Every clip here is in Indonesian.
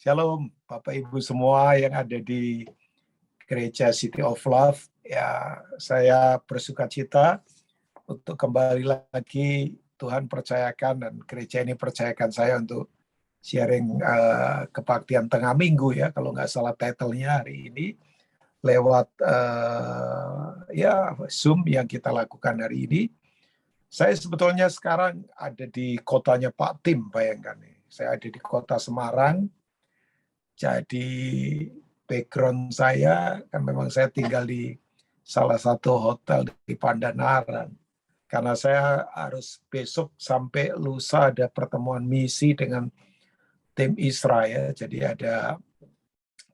Shalom, Bapak Ibu semua yang ada di Gereja City of Love. Ya, saya bersukacita untuk kembali lagi Tuhan percayakan dan gereja ini percayakan saya untuk sharing kebaktian tengah minggu ya, kalau nggak salah title-nya hari ini lewat Zoom yang kita lakukan hari ini. Saya sebetulnya sekarang ada di kotanya Pak Tim, bayangkan nih. Saya ada di kota Semarang. Jadi background saya kan memang saya tinggal di salah satu hotel di Pandanaran. Karena saya harus besok sampai lusa ada pertemuan misi dengan tim Israel. Jadi ada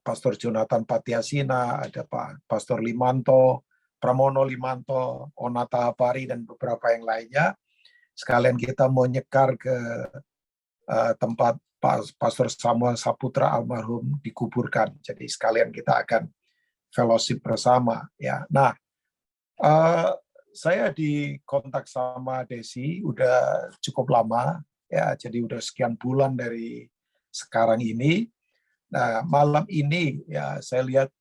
Pastor Jonathan Patiasina, ada Pak Pastor Limanto, Pramono Limanto, Onata Hapari, dan beberapa yang lainnya. Sekalian kita mau nyekar ke tempat Pastor Samuel Saputra almarhum dikuburkan. Jadi sekalian kita akan fellowship bersama. Ya, nah saya di kontak sama Desi udah cukup lama. Ya, jadi udah sekian bulan dari sekarang ini. Nah, malam ini ya saya lihat,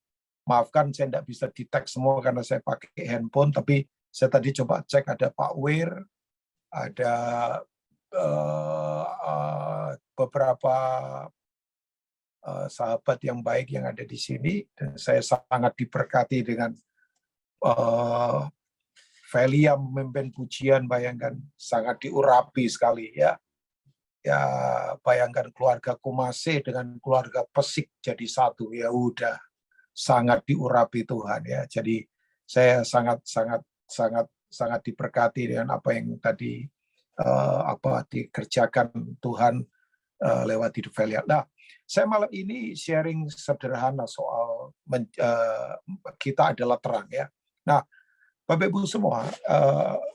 maafkan saya tidak bisa di-tag semua karena saya pakai handphone, tapi saya tadi coba cek ada Pak Wir, ada beberapa sahabat yang baik yang ada di sini, dan saya sangat diberkati dengan Velia memimpin pujian, bayangkan sangat diurapi sekali ya. Ya bayangkan keluarga Kumase dengan keluarga Pesik jadi satu, ya udah sangat diurapi Tuhan ya. Jadi saya sangat diberkati dengan apa yang tadi dikerjakan Tuhan lewat hidup Velia. Nah, saya malam ini sharing sederhana soal kita adalah terang ya. Nah, Bapak Ibu semua,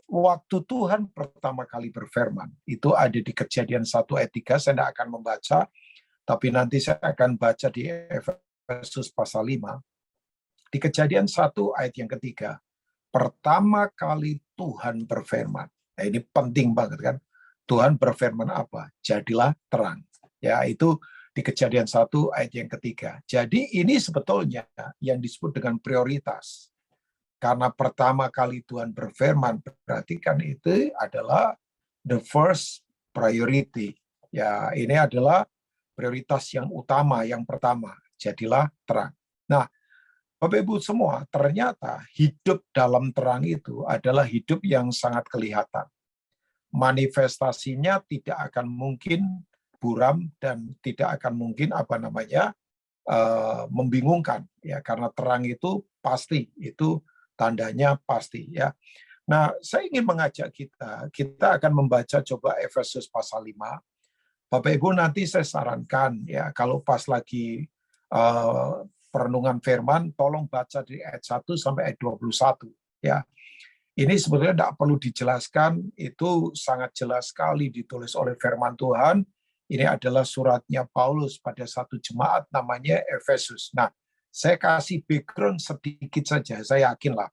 waktu Tuhan pertama kali berfirman, itu ada di Kejadian 1 ayat 3, saya tidak akan membaca, tapi nanti saya akan baca di Efesus pasal 5. Di Kejadian 1 ayat yang ketiga, pertama kali Tuhan berfirman. Nah, ini penting banget kan. Tuhan berfirman apa? Jadilah terang. Ya, itu di Kejadian 1 ayat yang ketiga. Jadi ini sebetulnya yang disebut dengan prioritas. Karena pertama kali Tuhan berfirman, berarti kan itu adalah the first priority. Ya, ini adalah prioritas yang utama, yang pertama. Jadilah terang. Nah, Bapak Ibu semua, ternyata hidup dalam terang itu adalah hidup yang sangat kelihatan. Manifestasinya tidak akan mungkin buram dan tidak akan mungkin membingungkan ya, karena terang itu pasti, itu tandanya pasti ya. Nah, saya ingin mengajak kita akan membaca coba Efesus pasal 5. Bapak Ibu nanti saya sarankan ya, kalau pas lagi perenungan firman, tolong baca dari ayat 1 sampai ayat 21 ya. Ini sebetulnya tidak perlu dijelaskan, itu sangat jelas sekali ditulis oleh firman Tuhan. Ini adalah suratnya Paulus pada satu jemaat namanya Efesus. Nah, saya kasih background sedikit saja, saya yakinlah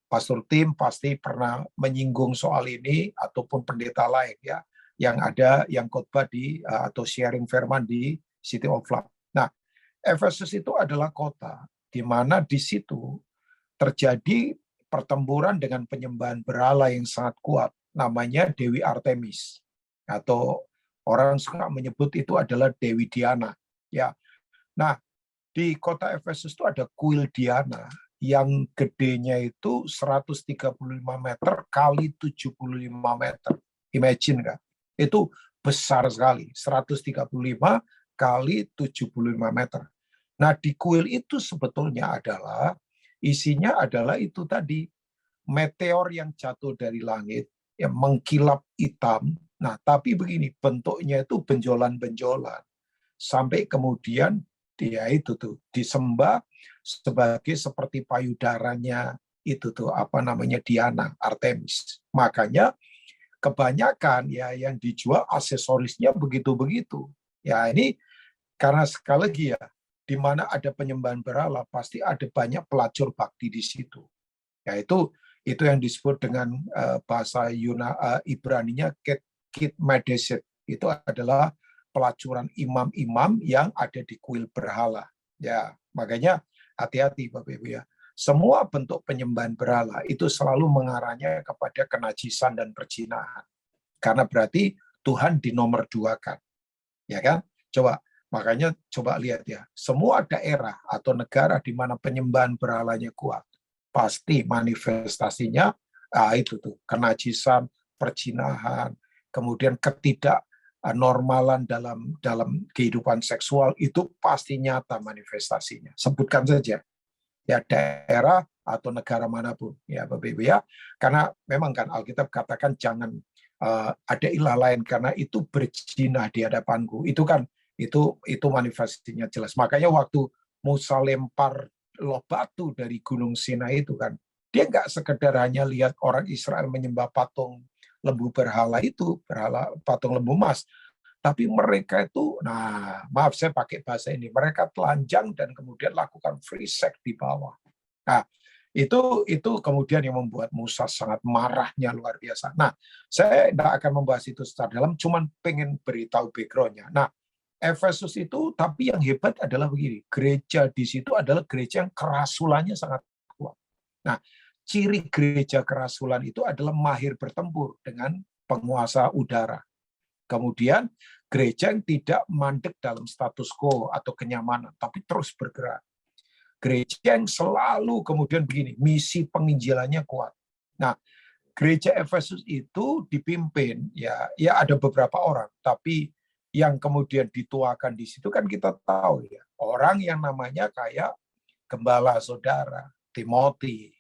Pastor Tim pasti pernah menyinggung soal ini, ataupun pendeta lain ya, yang ada yang khotbah di atau sharing firman di City of Love. Nah, Efesus itu adalah kota di mana di situ terjadi pertempuran dengan penyembahan berhala yang sangat kuat, namanya Dewi Artemis, atau orang suka menyebut itu adalah Dewi Diana. Ya, nah di kota Efesus itu ada kuil Diana yang gedenya itu 135 meter kali 75 meter. Imagine kan? Itu besar sekali, 135 kali 75 meter. Nah, di kuil itu sebetulnya isinya adalah itu tadi, meteor yang jatuh dari langit, yang mengkilap hitam. Nah, tapi begini, bentuknya itu benjolan-benjolan. Sampai kemudian dia itu tuh disembah sebagai seperti payudaranya itu tuh Diana, Artemis. Makanya kebanyakan ya yang dijual aksesorisnya begitu-begitu. Ya ini karena sekali lagi ya, di mana ada penyembahan berhala pasti ada banyak pelacur bakti di situ. Ya itu yang disebut dengan bahasa Ibraninya Kit Medesit. Itu adalah pelacuran imam-imam yang ada di kuil berhala. Ya, makanya hati-hati Bapak Ibu ya. Semua bentuk penyembahan berhala itu selalu mengarahnya kepada kenajisan dan perzinahan. Karena berarti Tuhan dinomor duakan. Ya kan? Coba, makanya coba lihat ya. Semua daerah atau negara di mana penyembahan berhalanya kuat, pasti manifestasinya itu tuh, kenajisan, perzinahan, kemudian ketidaknormalan dalam kehidupan seksual itu pasti nyata manifestasinya. Sebutkan saja ya daerah atau negara manapun ya Bapak Ibu ya, karena memang kan Alkitab katakan jangan ada ilah lain karena itu berzina di hadapanku. Itu kan itu manifestasinya jelas. Makanya waktu Musa lempar loh batu dari Gunung Sinai itu kan, dia nggak sekedar hanya lihat orang Israel menyembah patung lembu berhala itu, berhala patung lembu emas, tapi mereka itu, nah maaf saya pakai bahasa ini, mereka telanjang dan kemudian lakukan free sex di bawah. Nah, itu kemudian yang membuat Musa sangat marahnya luar biasa. Nah, saya tidak akan membahas itu secara dalam, cuman pengen beritahu background-nya. Nah, Efesus itu, tapi yang hebat adalah begini, gereja di situ adalah gereja yang kerasulannya sangat kuat. Nah, ciri gereja kerasulan itu adalah mahir bertempur dengan penguasa udara. Kemudian gereja yang tidak mandek dalam status quo atau kenyamanan, tapi terus bergerak. Gereja yang selalu kemudian begini, misi penginjilannya kuat. Nah, gereja Efesus itu dipimpin ya ada beberapa orang, tapi yang kemudian dituakan di situ kan kita tahu ya, orang yang namanya kayak gembala saudara Timothy.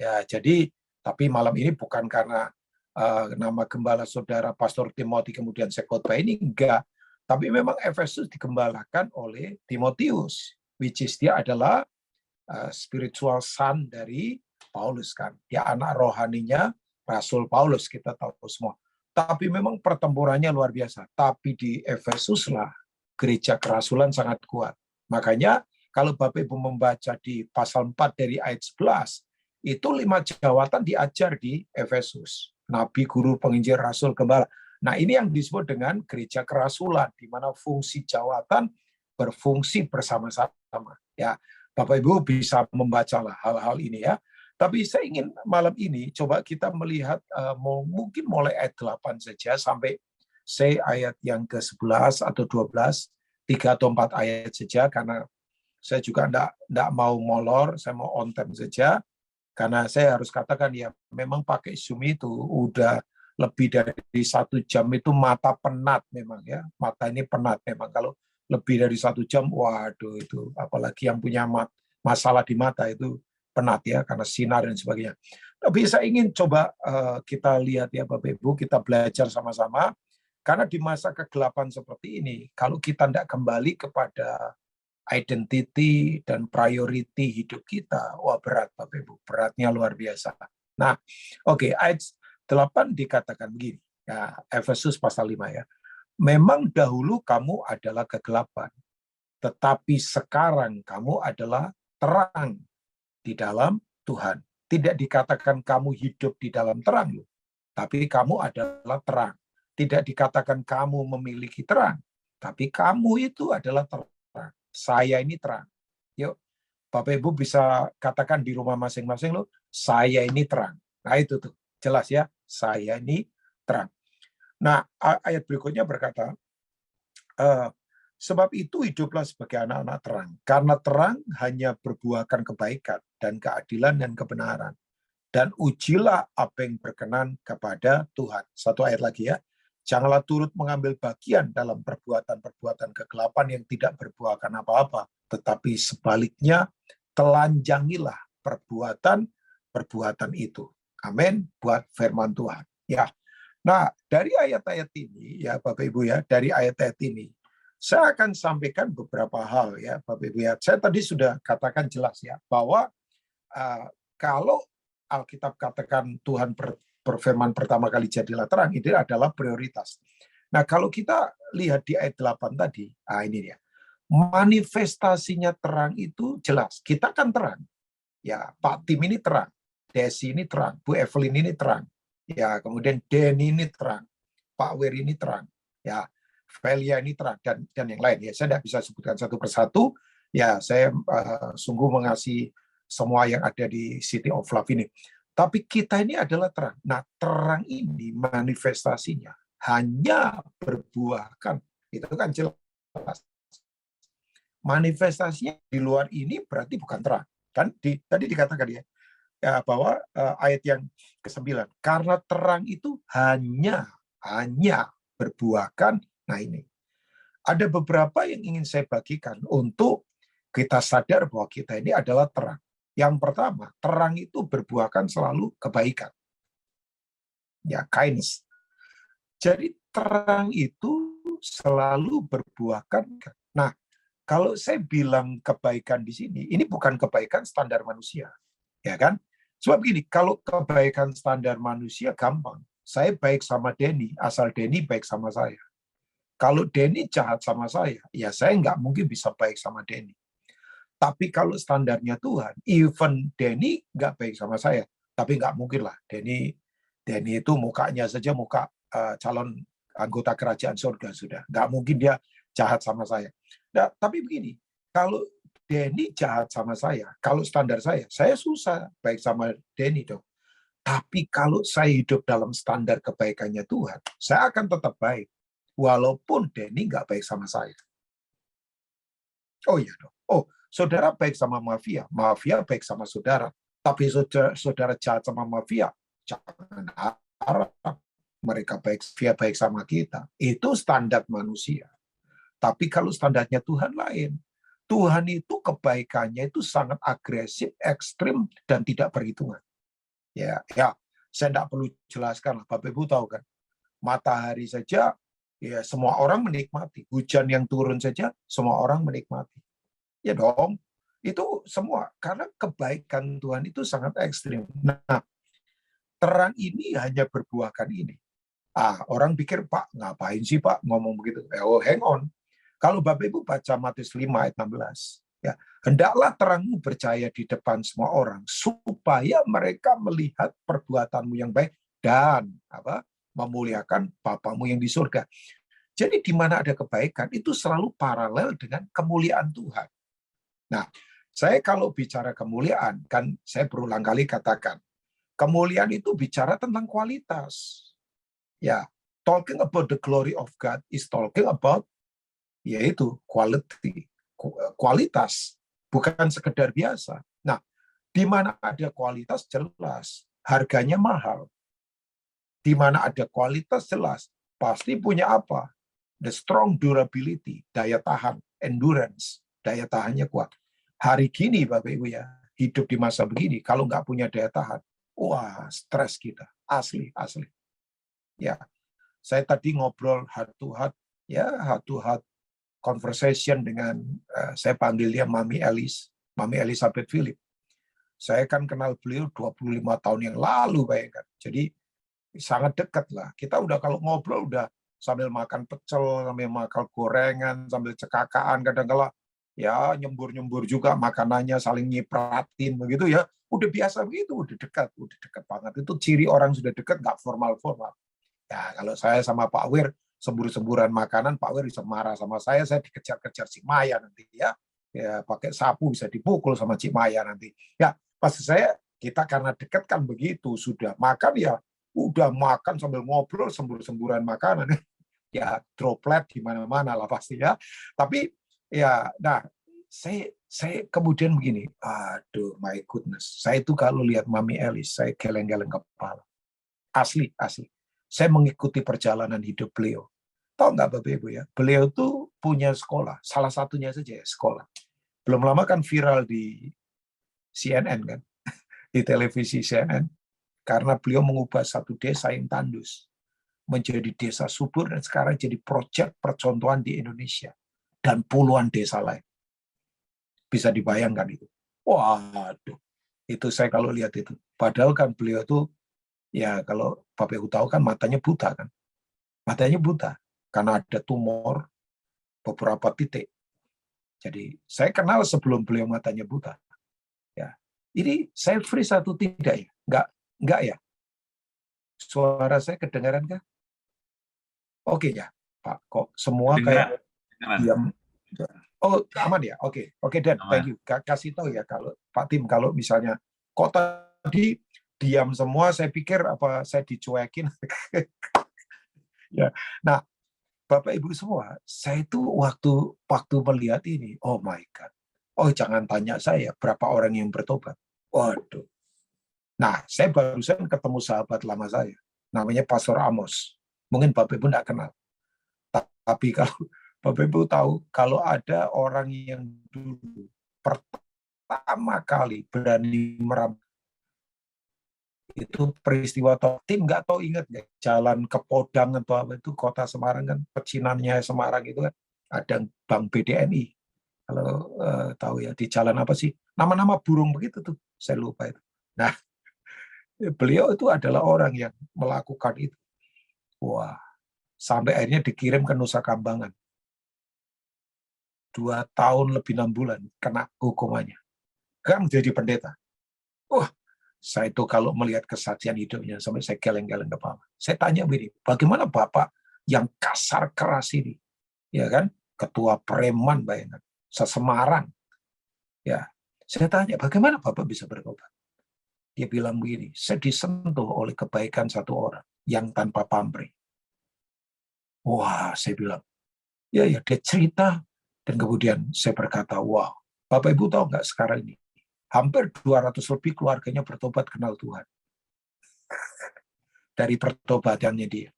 Ya, jadi tapi malam ini bukan karena nama gembala saudara Pastor Timothy kemudian saya khotbah ini, enggak. Tapi memang Efesus digembalakan oleh Timotius, which is dia adalah spiritual son dari Paulus kan. Dia anak rohaninya Rasul Paulus, kita tahu semua. Tapi memang pertempurannya luar biasa. Tapi di Efesus lah gereja kerasulan sangat kuat. Makanya kalau Bapak Ibu membaca di pasal 4 dari ayat 11, itu 5 jawatan diajar di Efesus. Nabi, guru, penginjil, rasul, gembala. Nah, ini yang disebut dengan gereja kerasulan, di mana fungsi jawatan berfungsi bersama-sama. Ya, Bapak Ibu bisa membacalah hal-hal ini ya. Tapi saya ingin malam ini coba kita melihat mungkin mulai ayat 8 saja sampai ayat yang ke-11 atau 12, 3 atau 4 ayat saja, karena saya juga enggak mau molor, saya mau on time saja. Karena saya harus katakan ya, memang pakai Zoom itu udah lebih dari 1 jam itu mata penat memang ya. Mata ini penat memang. Kalau lebih dari 1 jam, waduh itu. Apalagi yang punya masalah di mata itu penat ya, karena sinar dan sebagainya. Tapi saya ingin coba kita lihat ya Bapak Ibu, kita belajar sama-sama. Karena di masa kegelapan seperti ini, kalau kita tidak kembali kepada identity dan priority hidup kita, wah berat Bapak Ibu, beratnya luar biasa. Nah, oke, ayat 8 dikatakan begini, ya, Efesus pasal 5 ya. Memang dahulu kamu adalah kegelapan, tetapi sekarang kamu adalah terang di dalam Tuhan. Tidak dikatakan kamu hidup di dalam terang, tapi kamu adalah terang. Tidak dikatakan kamu memiliki terang, tapi kamu itu adalah terang. Saya ini terang. Yuk, Bapak Ibu bisa katakan di rumah masing-masing loh, saya ini terang. Nah itu tuh, jelas ya, saya ini terang. Nah, ayat berikutnya berkata, sebab itu hiduplah sebagai anak-anak terang. Karena terang hanya berbuahkan kebaikan dan keadilan dan kebenaran. Dan ujilah apa yang berkenan kepada Tuhan. Satu ayat lagi ya. Janganlah turut mengambil bagian dalam perbuatan-perbuatan kegelapan yang tidak berbuahkan apa-apa. Tetapi sebaliknya, telanjangilah perbuatan-perbuatan itu. Amin. Buat firman Tuhan. Ya. Nah, dari ayat-ayat ini, ya Bapak Ibu ya, dari ayat-ayat ini, saya akan sampaikan beberapa hal ya Bapak Ibu ya. Saya tadi sudah katakan jelas ya, bahwa kalau Alkitab katakan Tuhan berfirman pertama kali jadilah terang, itu adalah prioritas. Nah, kalau kita lihat di ayat 8 tadi, ini dia. Manifestasinya terang itu jelas. Kita kan terang. Ya, Pak Tim ini terang. Desi ini terang. Bu Evelyn ini terang. Ya, kemudian Denny ini terang. Pak Wir ini terang. Ya, Velia ini terang, dan yang lain ya. Saya tidak bisa sebutkan satu persatu. Ya, saya sungguh mengasihi semua yang ada di City of Love ini. Tapi kita ini adalah terang. Nah, terang ini manifestasinya hanya berbuahkan. Itu kan jelas. Manifestasinya di luar ini berarti bukan terang. Kan tadi dikatakan ya bahwa ayat yang ke-9, karena terang itu hanya berbuahkan. Nah, ini ada beberapa yang ingin saya bagikan untuk kita sadar bahwa kita ini adalah terang. Yang pertama, terang itu berbuahkan selalu kebaikan. Ya, kindness. Jadi terang itu selalu berbuahkan. Nah, kalau saya bilang kebaikan di sini, ini bukan kebaikan standar manusia, ya kan? Sebab begini, kalau kebaikan standar manusia gampang. Saya baik sama Denny, asal Denny baik sama saya. Kalau Denny jahat sama saya, ya saya nggak mungkin bisa baik sama Denny. Tapi kalau standarnya Tuhan, even Denny nggak baik sama saya, tapi nggak mungkin lah. Denny itu mukanya saja muka calon anggota kerajaan surga sudah. Nggak mungkin dia jahat sama saya. Nah, tapi begini, kalau Denny jahat sama saya, kalau standar saya susah baik sama Denny dong. Tapi kalau saya hidup dalam standar kebaikannya Tuhan, saya akan tetap baik. Walaupun Denny nggak baik sama saya. Oh iya dong. Oh, saudara baik sama mafia, mafia baik sama saudara. Tapi saudara jahat sama mafia, jangan harap mereka baik sama kita. Itu standar manusia. Tapi kalau standarnya Tuhan lain. Tuhan itu kebaikannya itu sangat agresif, ekstrim, dan tidak perhitungan. Ya, saya tidak perlu jelaskan lah. Bapak Ibu tahu kan, matahari saja ya semua orang menikmati. Hujan yang turun saja semua orang menikmati. Ya dong, itu semua karena kebaikan Tuhan itu sangat ekstrim. Nah, terang ini hanya berbuahkan ini. Orang pikir, Pak, ngapain sih Pak ngomong begitu? Oh, hang on. Kalau Bapak Ibu baca Matius 5 ayat 16, ya, hendaklah terangmu bercahaya di depan semua orang supaya mereka melihat perbuatanmu yang baik dan memuliakan Bapamu yang di surga. Jadi di mana ada kebaikan itu selalu paralel dengan kemuliaan Tuhan. Nah, saya kalau bicara kemuliaan, kan saya berulang kali katakan, kemuliaan itu bicara tentang kualitas. Ya, talking about the glory of God is talking about yaitu quality, kualitas, bukan sekedar biasa. Nah, di mana ada kualitas jelas, harganya mahal. Di mana ada kualitas jelas, pasti punya apa? The strong durability, daya tahan, endurance, daya tahannya kuat. Hari gini Bapak Ibu ya, hidup di masa begini, kalau nggak punya daya tahan, wah stres kita, asli. Ya, saya tadi ngobrol heart to heart, ya heart to heart conversation dengan, saya panggil dia Mami Elizabeth Philip. Saya kan kenal beliau 25 tahun yang lalu, bayangkan. Jadi sangat dekat lah. Kita udah kalau ngobrol udah sambil makan pecel, sambil makan gorengan, sambil cekakaan, kadang-kala ya nyembur-nyembur juga makanannya, saling nyipratin begitu ya. Udah biasa begitu, udah dekat banget. Itu ciri orang sudah dekat, nggak formal-formal. Ya, kalau saya sama Pak Wir sembur-semburan makanan, Pak Wir bisa marah sama saya dikejar-kejar Cik Maya nanti ya. Ya, pakai sapu bisa dipukul sama Cik Maya nanti. Ya, pasti kita karena dekat kan begitu, sudah makan ya udah makan sambil ngobrol sembur-semburan makanan. Ya, droplet di mana-mana lah pasti ya. Tapi ya, nah saya kemudian begini, aduh my goodness. Saya itu kalau lihat Mami Elis, saya geleng-geleng kepala. Asli. Saya mengikuti perjalanan hidup beliau. Tahu nggak Bapak Ibu ya, beliau tuh punya sekolah, salah satunya saja ya sekolah. Belum lama kan viral di CNN kan, di televisi CNN, karena beliau mengubah satu desa yang tandus menjadi desa subur dan sekarang jadi proyek percontohan di Indonesia dan puluhan desa lain. Bisa dibayangkan itu. Waduh, itu saya kalau lihat itu. Padahal kan beliau tuh ya kalau Bapak Ibu tahu kan matanya buta kan. Matanya buta karena ada tumor beberapa titik. Jadi saya kenal sebelum beliau matanya buta. Ya. Ini saya freeze atau tidak ya? Enggak ya. Suara saya kedengaran kah? Oke ya. Pak. Kok semua Kedengeran. kayak diam. Oh, aman ya? Oke, Dan, Aman. thank you. Kasih tahu ya kalau Pak Tim, kalau misalnya kok tadi diam semua, saya pikir apa saya dicuekin. Ya. Nah, Bapak Ibu semua, saya itu waktu melihat ini, oh my God. Oh, jangan tanya saya berapa orang yang bertobat. Waduh. Nah, saya barusan ketemu sahabat lama saya, namanya Pastor Amos. Mungkin Bapak Ibu tidak kenal. Tapi kalau Bapak Ibu tahu, kalau ada orang yang dulu pertama kali berani merampok, itu peristiwa tim nggak tahu ingat nggak, jalan ke Podang atau apa itu, kota Semarang kan, pecinannya Semarang itu kan ada Bank BDNI. Kalau tahu ya, di jalan apa sih, nama-nama burung begitu tuh, saya lupa itu. Nah, beliau itu adalah orang yang melakukan itu. Wah, sampai akhirnya dikirim ke Nusa Kambangan. 2 tahun lebih 6 bulan kena hukumannya. Kan jadi pendeta. Wah, saya itu kalau melihat kesaksian hidupnya sampai saya geleng-geleng kepala. Saya tanya begini, bagaimana Bapak yang kasar keras ini, ya kan, ketua preman bayangkan, se-Semarang, ya. Saya tanya, bagaimana Bapak bisa bertobat? Dia bilang begini, saya disentuh oleh kebaikan satu orang yang tanpa pamrih. Wah, saya bilang, ya dia cerita, dan kemudian saya berkata, wow, Bapak Ibu tahu nggak sekarang ini, hampir 200 lebih keluarganya bertobat kenal Tuhan. Dari pertobatannya dia.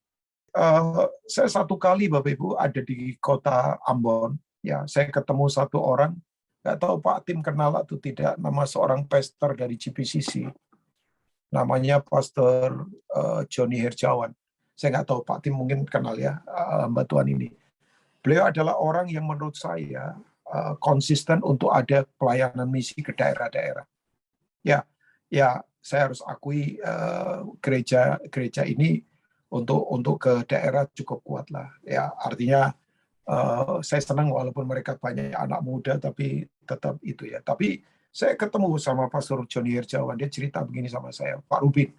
Saya satu kali Bapak Ibu ada di kota Ambon, ya saya ketemu satu orang, nggak tahu Pak Tim kenal atau tidak, nama seorang pastor dari GPCC, namanya Pastor Johnny Herjawan. Saya nggak tahu Pak Tim mungkin kenal ya, hamba Tuhan ini. Beliau adalah orang yang menurut saya konsisten untuk ada pelayanan misi ke daerah-daerah. Ya, saya harus akui gereja ini untuk ke daerah cukup kuat lah. Ya, artinya saya senang walaupun mereka banyak anak muda, tapi tetap itu ya. Tapi saya ketemu sama Pastor Johnny Herjawan, dia cerita begini sama saya, Pak Rubin,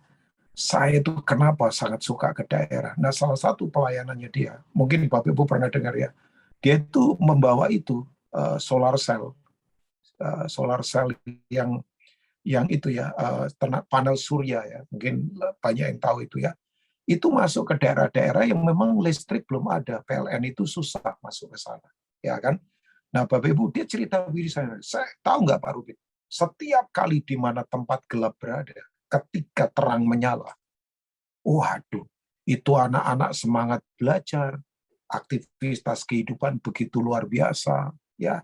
saya itu kenapa sangat suka ke daerah. Nah, salah satu pelayanannya dia, mungkin Bapak Ibu pernah dengar ya, dia itu membawa itu solar cell yang itu ya, panel surya ya, mungkin banyak yang tahu itu ya. Itu masuk ke daerah-daerah yang memang listrik belum ada, PLN itu susah masuk ke sana, ya kan? Nah, Bapak Ibu, dia cerita begini, saya tahu nggak Pak Rubin, setiap kali di mana tempat gelap berada, ketika terang menyala, waduh, itu anak-anak semangat belajar, aktivitas kehidupan begitu luar biasa, ya.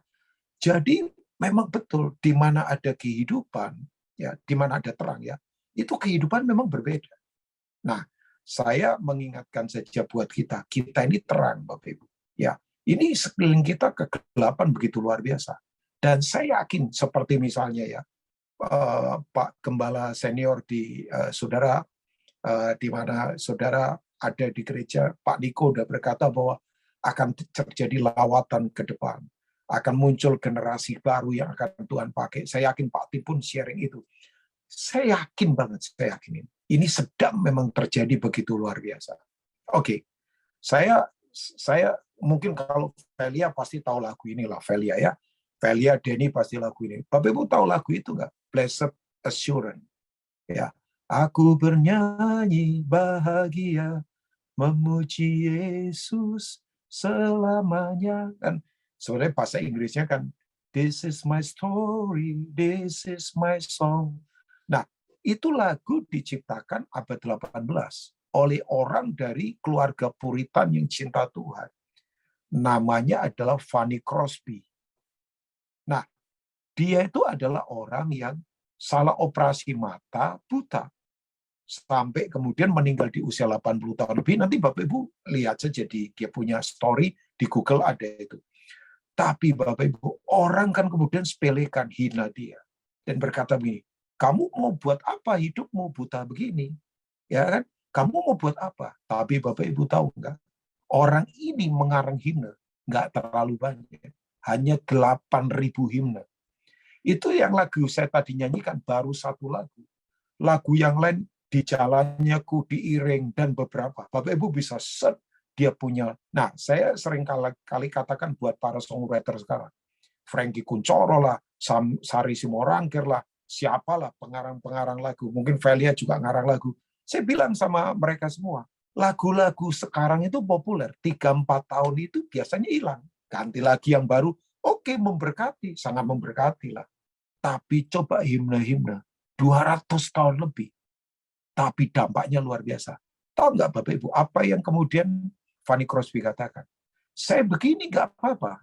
Jadi memang betul di mana ada kehidupan, ya, di mana ada terang ya, itu kehidupan memang berbeda. Nah, saya mengingatkan saja buat kita ini terang Bapak Ibu. Ya, ini sekeliling kita kegelapan begitu luar biasa. Dan saya yakin seperti misalnya ya, Pak Gembala senior di saudara, di mana saudara ada di gereja, Pak Niko udah berkata bahwa akan terjadi lawatan ke depan, akan muncul generasi baru yang akan Tuhan pakai. Saya yakin Pak Tim pun sharing itu. Saya yakin banget, saya yakin ini sedang memang terjadi begitu luar biasa. Oke, saya mungkin kalau Velia pasti tahu lagu ini lah, Velia ya. Velia, Denny pasti lagu ini. Bapak Ibu tahu lagu itu nggak? Blessed Assurance. Ya, aku bernyanyi bahagia, memuji Yesus selamanya. Kan sebenarnya bahasa Inggrisnya kan, this is my story, this is my song. Nah, itu lagu diciptakan abad 18 oleh orang dari keluarga Puritan yang cinta Tuhan. Namanya adalah Fanny Crosby. Nah, dia itu adalah orang yang salah operasi mata, buta. Sampai kemudian meninggal di usia 80 tahun lebih. Nanti Bapak Ibu lihat saja, dia punya story di Google ada itu. Tapi Bapak Ibu, orang kan kemudian sepelekan, hina dia. Dan berkata begini, kamu mau buat apa hidupmu buta begini? Ya kan? Kamu mau buat apa? Tapi Bapak Ibu tahu nggak? Orang ini mengarang himne nggak terlalu banyak. Hanya 8.000 himne. Itu yang lagu saya tadi nyanyikan baru satu lagu. Lagu yang lain di jalannya ku diiring dan beberapa. Bapak Ibu bisa dia punya. Nah, saya sering kali katakan buat para songwriter sekarang, Frankie Kuncoro lah, Sari Simorangkir lah, siapalah pengarang-pengarang lagu, mungkin Velia juga ngarang lagu. Saya bilang sama mereka semua, lagu-lagu sekarang itu populer, 3-4 tahun itu biasanya hilang. Ganti lagi yang baru, oke, memberkati, sangat memberkati lah. Tapi coba himne-himne, 200 tahun lebih, tapi dampaknya luar biasa. Tahu nggak Bapak Ibu, apa yang kemudian Fanny Crosby katakan? Saya begini nggak apa-apa,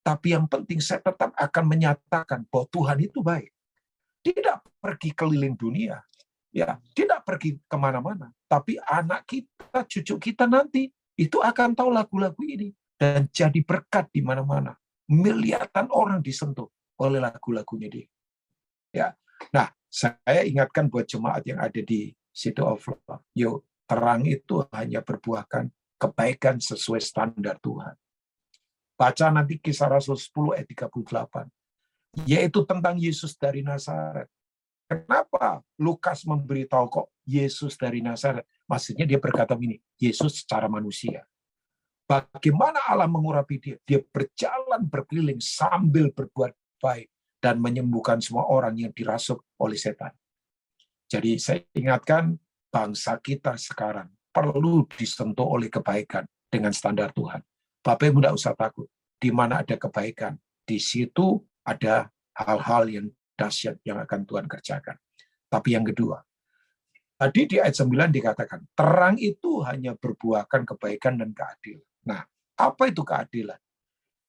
tapi yang penting saya tetap akan menyatakan bahwa Tuhan itu baik. Tidak pergi keliling dunia, ya, tidak pergi kemana-mana, tapi anak kita, cucu kita nanti itu akan tahu lagu-lagu ini dan jadi berkat di mana-mana. Miliaran orang disentuh oleh lagu-lagunya dia. Ya, nah saya ingatkan buat jemaat yang ada di City of Love, yuk, terang itu hanya berbuahkan kebaikan sesuai standar Tuhan. Baca nanti Kisah Rasul 10 ayat 38, yaitu tentang Yesus dari Nazaret. Kenapa Lukas memberitahu kok Yesus dari Nazaret? Maksudnya dia berkata begini, Yesus secara manusia. Bagaimana Allah mengurapi dia? Dia berjalan berkeliling sambil berbuat baik dan menyembuhkan semua orang yang dirasuk oleh setan. Jadi saya ingatkan bangsa kita sekarang perlu disentuh oleh kebaikan dengan standar Tuhan. Bapak Ibu tidak usah takut. Di mana ada kebaikan, di situ ada hal-hal yang dahsyat yang akan Tuhan kerjakan. Tapi yang kedua, tadi di ayat 9 dikatakan, terang itu hanya berbuahkan kebaikan dan keadilan. Nah, apa itu keadilan?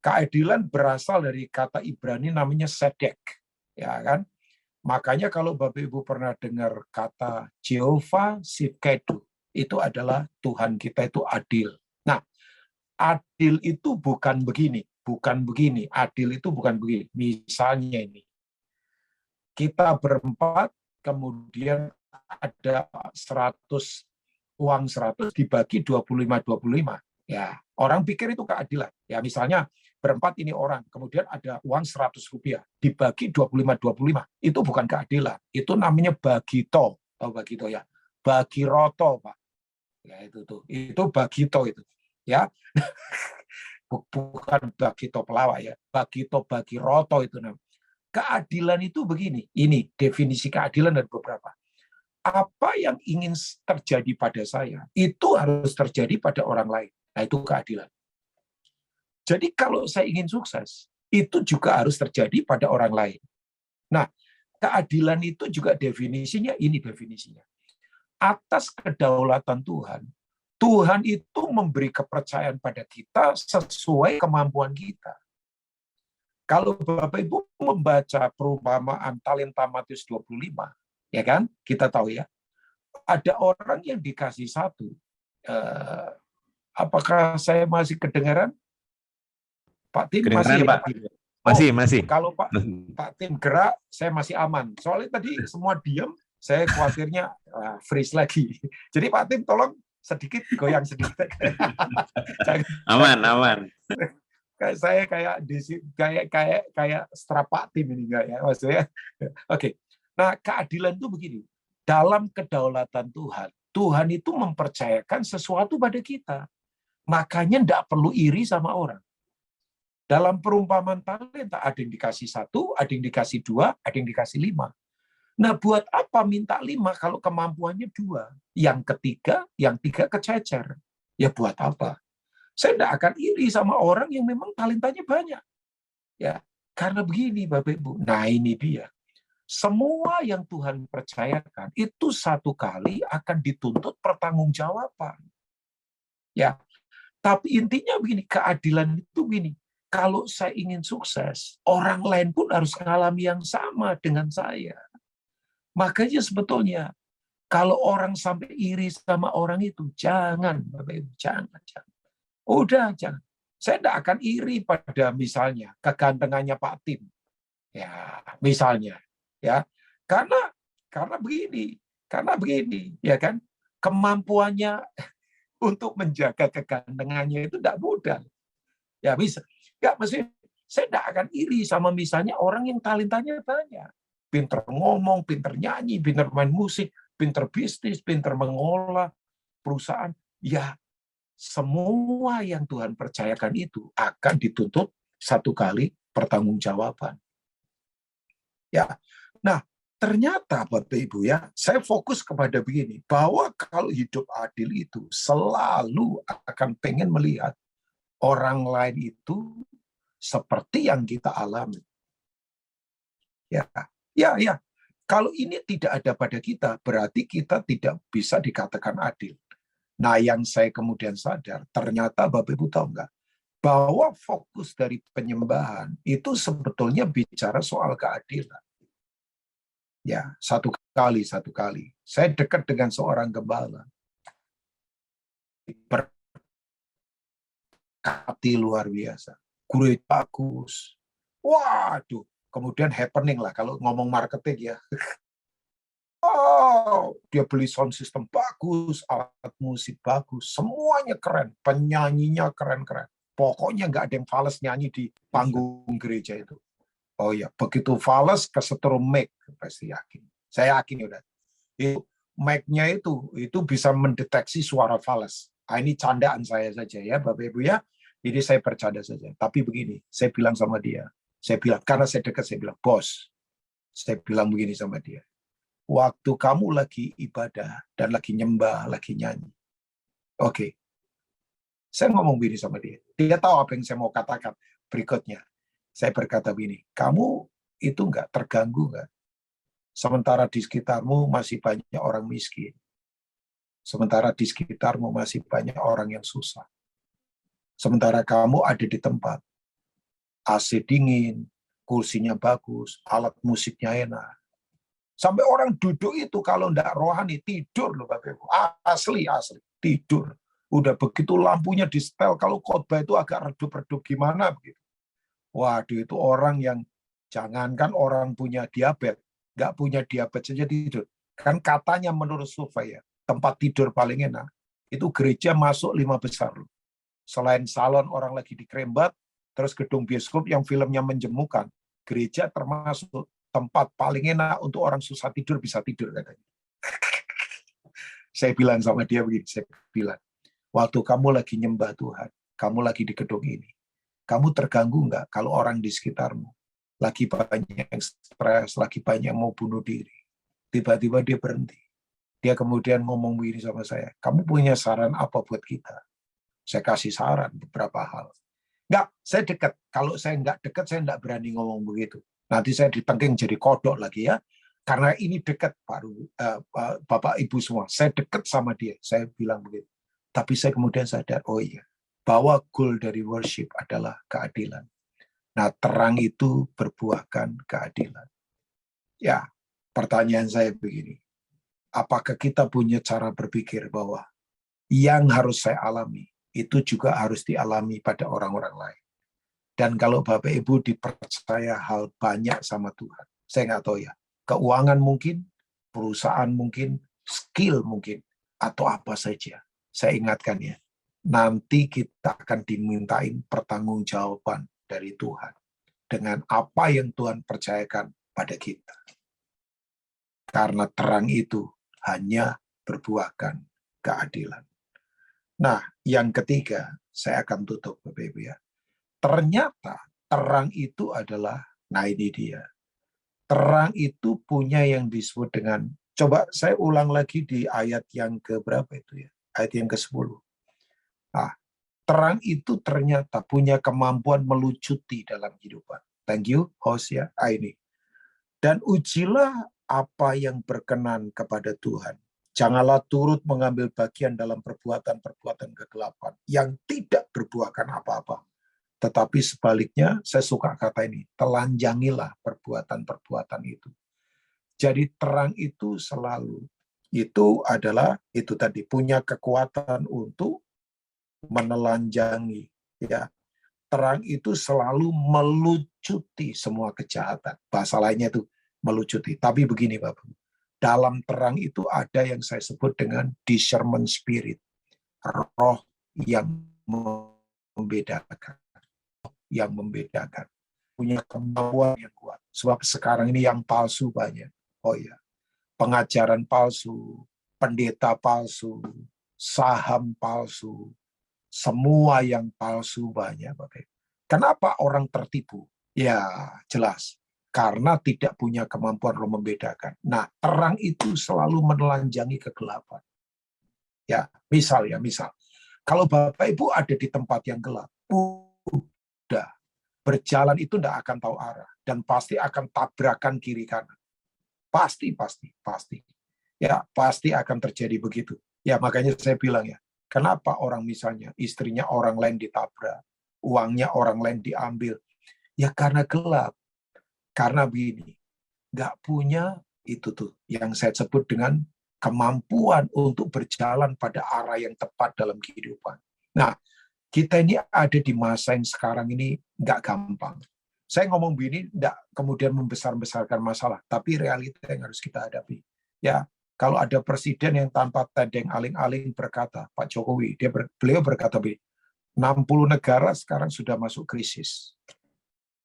Keadilan berasal dari kata Ibrani namanya sedek, ya kan? Makanya kalau Bapak Ibu pernah dengar kata Jehovah Sidkedu, itu adalah Tuhan kita itu adil. Nah, adil itu bukan begini, adil itu bukan begini. Misalnya ini, kita berempat, kemudian ada 100, uang 100 dibagi 25-25. Ya, orang pikir itu keadilan. Ya, misalnya berempat ini orang, kemudian ada uang 100 rupiah, dibagi 25-25. Itu bukan keadilan. Itu namanya bagito. Tahu bagito ya? Bagi roto, Pak. Ya, itu tuh. Itu bagito itu. Ya. Bukan bagito pelawak ya. Bagito bagi roto itu namanya. Keadilan itu begini. Ini definisi keadilan ada beberapa. Apa yang ingin terjadi pada saya, itu harus terjadi pada orang lain. Nah, itu keadilan. Jadi kalau saya ingin sukses, itu juga harus terjadi pada orang lain. Nah, keadilan itu juga definisinya, ini definisinya. Atas kedaulatan Tuhan, Tuhan itu memberi kepercayaan pada kita sesuai kemampuan kita. Kalau Bapak Ibu membaca perumpamaan talenta Matius 25, ya kan? Kita tahu ya, ada orang yang dikasih satu. Apakah saya masih kedengaran? Pak Tim masih ya, Pak Tim? Masih. Kalau Pak Tim gerak, saya masih aman. Soalnya tadi semua diam, saya khawatirnya freeze lagi. Jadi Pak Tim tolong sedikit goyang sedikit. Aman. Saya kayak strap Pak Tim ini enggak ya maksudnya. Oke. Nah, keadilan itu begini. Dalam kedaulatan Tuhan, Tuhan itu mempercayakan sesuatu pada kita. Makanya enggak perlu iri sama orang. Dalam perumpamaan talenta, ada yang dikasih 1, ada yang dikasih 2, ada yang dikasih 5. Nah, buat apa minta 5 kalau kemampuannya 2? Yang ketiga, yang 3 kececer. Ya buat apa? Saya tidak akan iri sama orang yang memang talentanya banyak. Ya, karena begini Bapak Ibu. Nah, ini dia. Semua yang Tuhan percayakan itu satu kali akan dituntut pertanggungjawaban. Ya. Tapi intinya begini, keadilan itu begini. Kalau saya ingin sukses, orang lain pun harus mengalami yang sama dengan saya. Makanya sebetulnya, kalau orang sampai iri sama orang itu, jangan, Bapak Ibu, jangan. Udah, jangan. Saya tidak akan iri pada misalnya kegantengannya Pak Tim. Ya, misalnya. Ya, karena begini, ya kan? Kemampuannya untuk menjaga kegantengannya itu tidak mudah. Ya, bisa. Enggak, maksudnya saya tidak akan iri sama misalnya orang yang talentanya banyak. Pinter ngomong, pinter nyanyi, pinter main musik, pinter bisnis, pinter mengolah perusahaan. Ya, semua yang Tuhan percayakan itu akan dituntut satu kali pertanggungjawaban. Ya. Nah, ternyata Bapak Ibu ya, saya fokus kepada begini, bahwa kalau hidup adil itu selalu akan pengen melihat orang lain itu seperti yang kita alami. Ya, ya, ya. Kalau ini tidak ada pada kita, berarti kita tidak bisa dikatakan adil. Nah, yang saya kemudian sadar, ternyata Bapak Ibu tahu nggak, bahwa fokus dari penyembahan itu sebetulnya bicara soal keadilan. Ya, satu kali. Saya dekat dengan seorang gembala. Berkati luar biasa. Guru bagus. Waduh, kemudian happening lah kalau ngomong marketing ya. Oh, dia beli sound system bagus, alat musik bagus, semuanya keren, penyanyinya keren-keren. Pokoknya nggak ada yang fales nyanyi di panggung gereja itu. Oh ya, begitu fales kesetrum mic, pasti yakin. Saya yakin udah. Itu mic-nya itu bisa mendeteksi suara fales. Ah, ini candaan saya saja ya, Bapak Ibu ya. Jadi saya bercanda saja. Tapi begini, saya bilang sama dia. Saya bilang, karena saya dekat, saya bilang, bos, saya bilang begini sama dia. Waktu kamu lagi ibadah dan lagi nyembah, lagi nyanyi. Oke. Saya ngomong begini sama dia. Dia tahu apa yang saya mau katakan berikutnya. Saya berkata begini, kamu itu nggak terganggu nggak? Sementara di sekitarmu masih banyak orang miskin. Sementara di sekitarmu masih banyak orang yang susah. Sementara kamu ada di tempat AC dingin, kursinya bagus, alat musiknya enak. Sampai orang duduk itu kalau enggak rohani tidur loh Bapak Ibu. Asli tidur. Udah begitu lampunya di setel, kalau khotbah itu agak redup-redup gimana begitu. Waduh, itu orang yang jangankan orang punya diabetes, nggak punya diabetes saja tidur. Kan katanya menurut survei ya, tempat tidur paling enak itu gereja masuk 5 besar loh. Selain salon orang lagi dikrembat, terus gedung bioskop yang filmnya menjemukan, gereja termasuk tempat paling enak untuk orang susah tidur bisa tidur katanya. Saya bilang sama dia begini, saya bilang, waktu kamu lagi nyembah Tuhan, kamu lagi di gedung ini, kamu terganggu nggak kalau orang di sekitarmu lagi banyak yang stres, lagi banyak yang mau bunuh diri, tiba-tiba dia berhenti. Dia kemudian ngomong begini sama saya, kamu punya saran apa buat kita? Saya kasih saran beberapa hal. Nggak, saya dekat. Kalau saya nggak dekat, saya nggak berani ngomong begitu. Nanti saya ditengking jadi kodok lagi ya. Karena ini dekat, Bapak Ibu semua. Saya dekat sama dia. Saya bilang begitu. Tapi saya kemudian sadar, oh iya, bahwa goal dari worship adalah keadilan. Nah, terang itu berbuahkan keadilan. Ya, pertanyaan saya begini. Apakah kita punya cara berpikir bahwa yang harus saya alami itu juga harus dialami pada orang-orang lain. Dan kalau Bapak Ibu dipercaya hal banyak sama Tuhan, saya nggak tahu ya, keuangan mungkin, perusahaan mungkin, skill mungkin, atau apa saja. Saya ingatkan ya, nanti kita akan dimintain pertanggungjawaban dari Tuhan dengan apa yang Tuhan percayakan pada kita. Karena terang itu hanya berbuahkan keadilan. Nah, yang ketiga, saya akan tutup, Bapak Ibu ya. Ternyata terang itu adalah, nah ini dia. Terang itu punya yang disebut dengan, coba saya ulang lagi di ayat yang keberapa itu ya, ayat yang ke-10. Nah, terang itu ternyata punya kemampuan melucuti dalam kehidupan. Thank you, host ya. Ini. Dan ujilah apa yang berkenan kepada Tuhan. Janganlah turut mengambil bagian dalam perbuatan-perbuatan kegelapan yang tidak berbuahkan apa-apa. Tetapi sebaliknya, saya suka kata ini, telanjangilah perbuatan-perbuatan itu. Jadi terang itu selalu, itu adalah, itu tadi, punya kekuatan untuk menelanjangi. Ya. Terang itu selalu melucuti semua kejahatan. Bahasa lainnya itu melucuti. Tapi begini Bapak, dalam terang itu ada yang saya sebut dengan discernment spirit, roh yang membedakan, punya kemampuan yang kuat. Sebab sekarang ini yang palsu banyak. Oh ya, pengajaran palsu, pendeta palsu, saham palsu, Semua yang palsu banyak, Bapak. Kenapa orang tertipu? Ya, jelas. Karena tidak punya kemampuan membedakan. Nah, terang itu selalu menelanjangi kegelapan. Misal. Kalau Bapak Ibu ada di tempat yang gelap, udah, berjalan itu tidak akan tahu arah. Dan pasti akan tabrakan kiri kanan. Pasti. Ya, pasti akan terjadi begitu. Ya, makanya saya bilang ya, kenapa orang misalnya istrinya orang lain ditabrak, uangnya orang lain diambil? Ya karena gelap. Karena begini, nggak punya itu tuh yang saya sebut dengan kemampuan untuk berjalan pada arah yang tepat dalam kehidupan. Nah, kita ini ada di masa yang sekarang ini nggak gampang. Saya ngomong begini nggak kemudian membesar-besarkan masalah, tapi realita yang harus kita hadapi. Ya, kalau ada presiden yang tanpa tedeng aling-aling berkata, Pak Jokowi, beliau berkata begini, 60 negara sekarang sudah masuk krisis.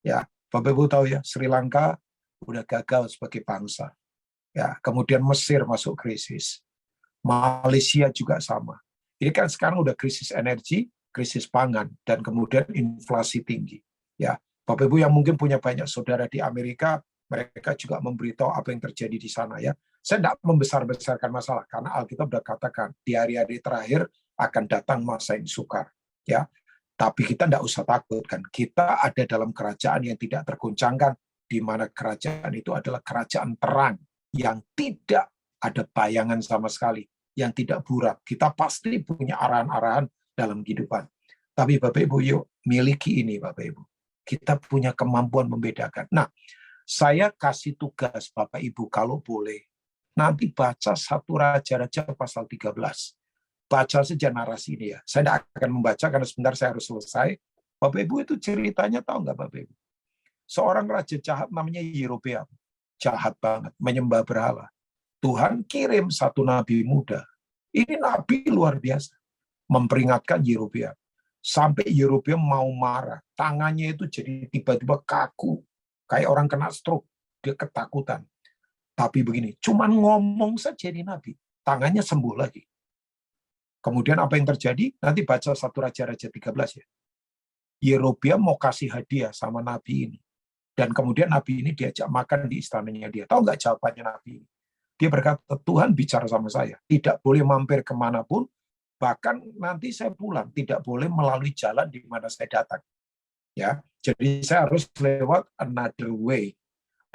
Ya, Bapak Ibu tahu ya, Sri Lanka udah gagal sebagai bangsa. Ya, kemudian Mesir masuk krisis. Malaysia juga sama. Ini kan sekarang udah krisis energi, krisis pangan, dan kemudian inflasi tinggi. Ya, Bapak Ibu yang mungkin punya banyak saudara di Amerika, mereka juga memberitahu apa yang terjadi di sana ya. Saya tidak membesar-besarkan masalah karena Alkitab sudah katakan di hari-hari terakhir akan datang masa yang sukar. Ya, tapi kita tidak usah takut kan. Kita ada dalam kerajaan yang tidak tergoncangkan, di mana kerajaan itu adalah kerajaan terang yang tidak ada bayangan sama sekali, yang tidak buram. Kita pasti punya arahan-arahan dalam kehidupan. Tapi Bapak Ibu, yuk miliki ini Bapak Ibu. Kita punya kemampuan membedakan. Nah, saya kasih tugas Bapak Ibu kalau boleh. Nanti baca 1 Raja-Raja pasal 13. Baca saja narasi ini ya. Saya tidak akan membaca karena sebentar saya harus selesai. Bapak Ibu itu ceritanya tahu nggak Bapak Ibu? Seorang raja jahat namanya Yerobeam. Jahat banget, menyembah berhala. Tuhan kirim satu nabi muda. Ini nabi luar biasa. Memperingatkan Yerobeam. Sampai Yerobeam mau marah. Tangannya itu jadi tiba-tiba kaku. Kayak orang kena stroke. Dia ketakutan. Tapi begini, cuman ngomong saja di nabi. Tangannya sembuh lagi. Kemudian apa yang terjadi? Nanti baca 1 Raja-Raja 13 ya. Yerobeam mau kasih hadiah sama nabi ini. Dan kemudian nabi ini diajak makan di istananya dia. Tahu nggak jawabannya nabi ini? Dia berkata, Tuhan bicara sama saya. Tidak boleh mampir kemanapun, bahkan nanti saya pulang. Tidak boleh melalui jalan di mana saya datang. Ya, jadi saya harus lewat another way.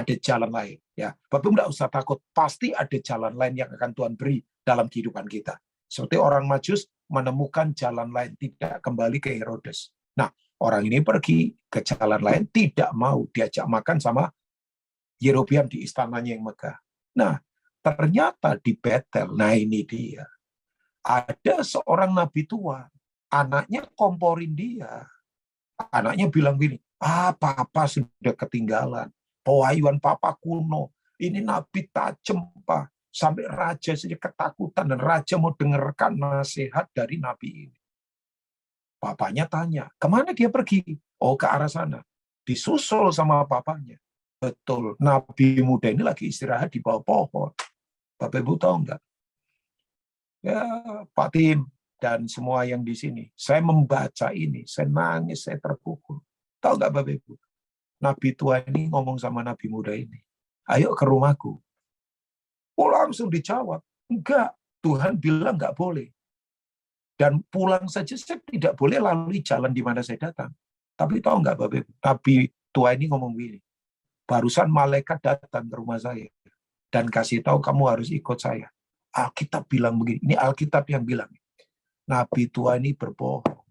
Ada jalan lain. Ya, Bapak tidak usah takut. Pasti ada jalan lain yang akan Tuhan beri dalam kehidupan kita. Seperti orang Majus menemukan jalan lain, tidak kembali ke Herodes. Nah, orang ini pergi ke jalan lain, tidak mau diajak makan sama Yerobeam di istananya yang megah. Nah, ternyata di Betel, nah ini dia. Ada seorang nabi tua, anaknya komporin dia. Anaknya bilang gini, papa sudah ketinggalan. Pewahyuan papa kuno. Ini nabi tajam, Pak. Sampai raja saja ketakutan dan raja mau dengarkan nasihat dari nabi ini. Papanya tanya, kemana dia pergi? Oh, ke arah sana. Disusul sama papanya. Betul, nabi muda ini lagi istirahat di bawah pohon. Bapak Ibu tahu enggak? Ya, Pak Tim dan semua yang di sini, saya membaca ini, saya nangis, saya terpukul. Tahu enggak Bapak Ibu? Nabi tua ini ngomong sama nabi muda ini, ayo ke rumahku. Oh, langsung dijawab, enggak, Tuhan bilang enggak boleh. Dan pulang saja saya tidak boleh lalui jalan di mana saya datang. Tapi tahu enggak Bapak Ibu, nabi tua ini ngomong gini, barusan malaikat datang ke rumah saya dan kasih tahu kamu harus ikut saya. Alkitab bilang begini, ini Alkitab yang bilang. Nabi tua ini berbohong.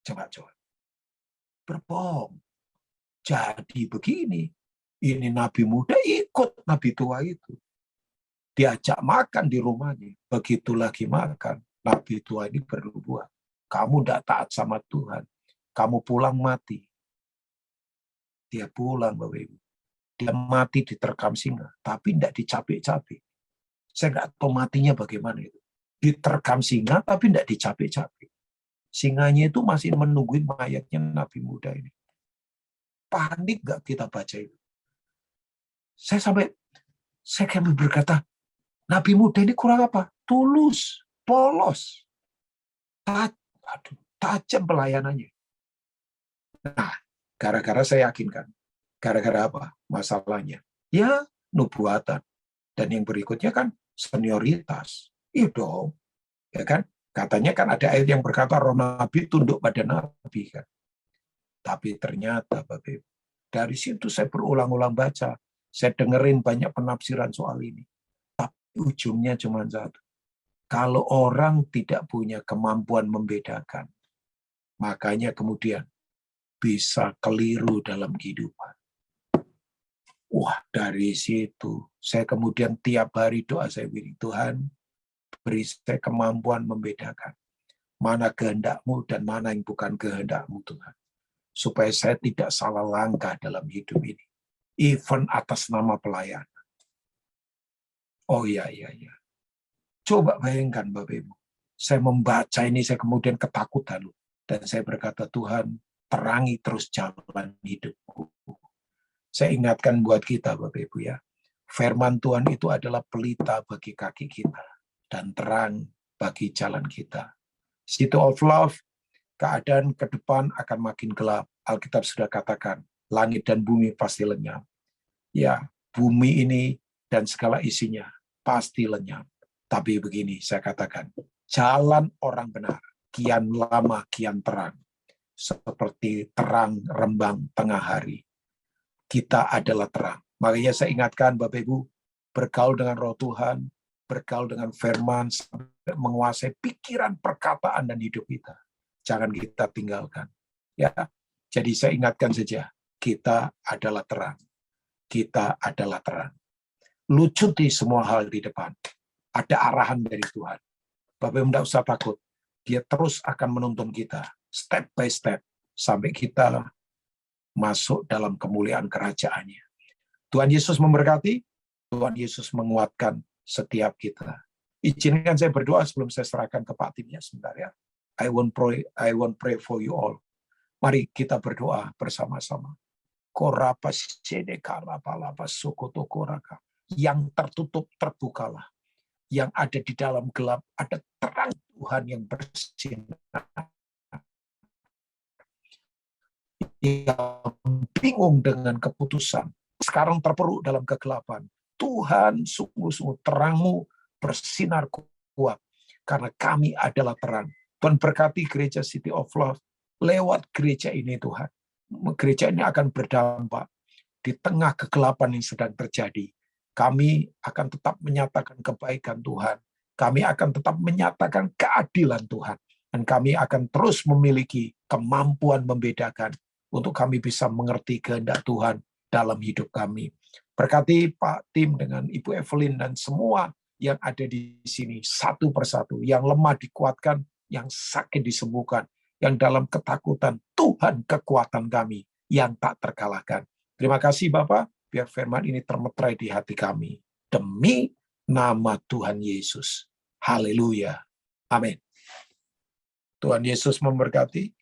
Coba. Berbohong. Jadi begini, ini nabi muda ikut nabi tua itu. Diajak makan di rumahnya. Begitu lagi makan, nabi tua ini berbuat. Kamu tidak taat sama Tuhan. Kamu pulang mati. Dia pulang, Bapak Ibu. Dia mati diterkam singa, tapi tidak dicapik-capik. Saya nggak tahu matinya bagaimana itu. Diterkam singa, tapi tidak dicapik-capik. Singanya itu masih menungguin mayatnya nabi muda ini. Panik nggak kita baca itu? Saya kayak berkata, nabi muda ini kurang apa? Tulus. polos. Tajam pelayanannya. Nah, gara-gara saya yakinkan. Gara-gara apa masalahnya? Ya, nubuatan. Dan yang berikutnya kan senioritas. Iya dong. Ya kan? Katanya kan ada ayat yang berkata roh nabi tunduk pada nabi kan. Tapi ternyata Bapak Ibu, dari situ saya berulang-ulang baca, saya dengerin banyak penafsiran soal ini. Tapi ujungnya cuma satu. Kalau orang tidak punya kemampuan membedakan, makanya kemudian bisa keliru dalam kehidupan. Wah, dari situ saya kemudian tiap hari doa saya bilang, Tuhan, beri saya kemampuan membedakan mana kehendak-Mu dan mana yang bukan kehendak-Mu, Tuhan. Supaya saya tidak salah langkah dalam hidup ini. Even atas nama pelayanan. Oh iya. Coba bayangkan Bapak Ibu. Saya membaca ini, saya kemudian ketakutan. Dan saya berkata, Tuhan, terangi terus jalan hidupku. Saya ingatkan buat kita Bapak Ibu ya. Firman Tuhan itu adalah pelita bagi kaki kita. Dan terang bagi jalan kita. City of Love, keadaan ke depan akan makin gelap. Alkitab sudah katakan, langit dan bumi pasti lenyap. Ya, bumi ini dan segala isinya pasti lenyap. Tapi begini saya katakan, jalan orang benar, kian lama kian terang. Seperti terang rembang tengah hari. Kita adalah terang. Makanya saya ingatkan Bapak Ibu, bergaul dengan roh Tuhan, bergaul dengan firman, menguasai pikiran, perkataan, dan hidup kita. Jangan kita tinggalkan. Ya, jadi saya ingatkan saja, kita adalah terang. Kita adalah terang. Lucuti semua hal di depan. Ada arahan dari Tuhan. Bapak Ibu tidak usah takut. Dia terus akan menuntun kita, step by step, sampai kita masuk dalam kemuliaan kerajaan-Nya. Tuhan Yesus memberkati, Tuhan Yesus menguatkan setiap kita. Izinkan saya berdoa sebelum saya serahkan ke Pak Timnya sebentar ya. I won't pray for you all. Mari kita berdoa bersama-sama. Yang tertutup terbukalah. Yang ada di dalam gelap ada terang Tuhan yang bersinar. Yang bingung dengan keputusan, sekarang terperuk dalam kegelapan. Tuhan, sungguh-sungguh terang-Mu bersinar kuat. Karena kami adalah terang. Tuhan berkati gereja City of Love. Lewat gereja ini Tuhan. Gereja ini akan berdampak di tengah kegelapan yang sedang terjadi. Kami akan tetap menyatakan kebaikan Tuhan. Kami akan tetap menyatakan keadilan Tuhan. Dan kami akan terus memiliki kemampuan membedakan untuk kami bisa mengerti kehendak Tuhan dalam hidup kami. Berkati Pak Tim dengan Ibu Evelyn dan semua yang ada di sini satu persatu. Yang lemah dikuatkan, yang sakit disembuhkan, yang dalam ketakutan Tuhan kekuatan kami yang tak terkalahkan. Terima kasih Bapak, biar firman ini termeterai di hati kami. Demi nama Tuhan Yesus. Haleluya. Amin. Tuhan Yesus memberkati.